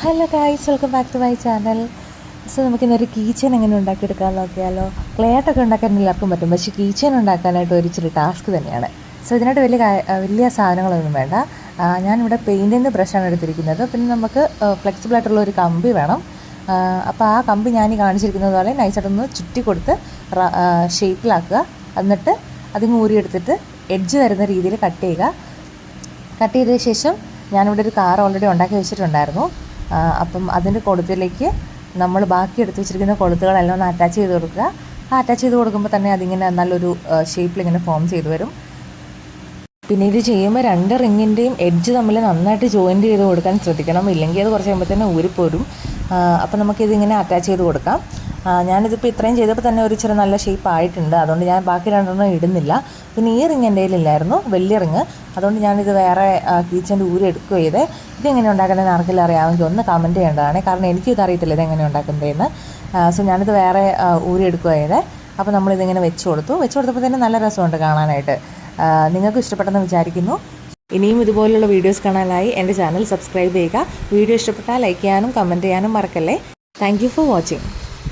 Hello guys, welcome back to my channel. So നമുക്കിന്നൊരു key chain എങ്ങനെ ഉണ്ടാക്കിയെടുക്കാമെന്ന് നോക്കിയാലോ. ക്ലേ ആർട്ടൊക്കെ ഉണ്ടാക്കാൻ എല്ലാവർക്കും പറ്റും, പക്ഷേ കീ ചെയിൻ ഉണ്ടാക്കാനായിട്ട് ഒരു ഇച്ചിരി ടാസ്ക് തന്നെയാണ്. സോ ഇതിനായിട്ട് വലിയ സാധനങ്ങളൊന്നും വേണ്ട. ഞാനിവിടെ പെയിൻറ്റിൻ്റെ ബ്രഷാണ് എടുത്തിരിക്കുന്നത്. പിന്നെ നമുക്ക് ഫ്ലെക്സിബിൾ ആയിട്ടുള്ള ഒരു കമ്പി വേണം. അപ്പോൾ ആ കമ്പി ഞാൻ ഈ കാണിച്ചിരിക്കുന്നത് പോലെ നൈസായിട്ടൊന്ന് ചുറ്റി കൊടുത്ത് ഷേപ്പിലാക്കുക. എന്നിട്ട് അതിങ്ങ് ഊരിയെടുത്തിട്ട് എഡ്ജ് വരുന്ന രീതിയിൽ കട്ട് ചെയ്യുക. കട്ട് ചെയ്ത ശേഷം ഞാനിവിടെ ഒരു കാർ ഓൾറെഡി ഉണ്ടാക്കി വെച്ചിട്ടുണ്ടായിരുന്നു. അപ്പം അതിൻ്റെ കൊളുത്തിലേക്ക് നമ്മൾ ബാക്കി എടുത്ത് വെച്ചിരിക്കുന്ന കൊളുത്തുകളെല്ലാം ഒന്ന് അറ്റാച്ച് ചെയ്ത് കൊടുക്കുക. അറ്റാച്ച് ചെയ്ത് കൊടുക്കുമ്പോൾ തന്നെ അതിങ്ങനെ നല്ലൊരു ഷേപ്പിലിങ്ങനെ ഫോം ചെയ്ത് വരും. പിന്നെ ഇത് ചെയ്യുമ്പോൾ 2 റിങ്ങിൻ്റെയും എഡ്ജ് തമ്മിൽ നന്നായിട്ട് ജോയിൻറ്റ് ചെയ്ത് കൊടുക്കാൻ ശ്രദ്ധിക്കണം, ഇല്ലെങ്കിൽ അത് കുറച്ച് കഴിയുമ്പോൾ തന്നെ ഊരിപ്പോരും. അപ്പോൾ നമുക്കിതിങ്ങനെ അറ്റാച്ച് ചെയ്ത് കൊടുക്കാം. ഞാനിതിപ്പോൾ ഇത്രയും ചെയ്തപ്പോൾ തന്നെ ഒരു ഇച്ചിരി നല്ല ഷേപ്പ് ആയിട്ടുണ്ട്. അതുകൊണ്ട് ഞാൻ ബാക്കി 2 ഇടുന്നില്ല. പിന്നെ ഈ റിങ് എൻ്റെ കയ്യിലില്ലായിരുന്നു, വലിയ റിങ്. അതുകൊണ്ട് ഞാനിത് വേറെ കീച്ചൻ്റെ ഊരി എടുക്കുക ചെയ്തേ. ഇതെങ്ങനെ ഉണ്ടാക്കുന്നതെന്ന് ആർക്കെങ്കിലും അറിയാമെങ്കിൽ ഒന്ന് കമൻറ്റ് ചെയ്യേണ്ടതാണ്, കാരണം എനിക്കിത് അറിയത്തില്ല ഇതെങ്ങനെ ഉണ്ടാക്കുന്നതെന്ന്. സോ ഞാനിത് വേറെ ഊരി എടുക്കുക ചെയ്തേ. അപ്പോൾ നമ്മളിതിങ്ങനെ വെച്ച് കൊടുത്തപ്പോൾ തന്നെ നല്ല രസമുണ്ട് കാണാനായിട്ട്. നിങ്ങൾക്ക് ഇഷ്ടപ്പെട്ടെന്ന് വിചാരിക്കുന്നു. ഇനിയും ഇതുപോലുള്ള വീഡിയോസ് കാണാനായി എൻ്റെ ചാനൽ സബ്സ്ക്രൈബ് ചെയ്യുക. വീഡിയോ ഇഷ്ടപ്പെട്ടാൽ ലൈക്ക് ചെയ്യാനും കമൻറ്റ് ചെയ്യാനും മറക്കല്ലേ. Thank you for watching.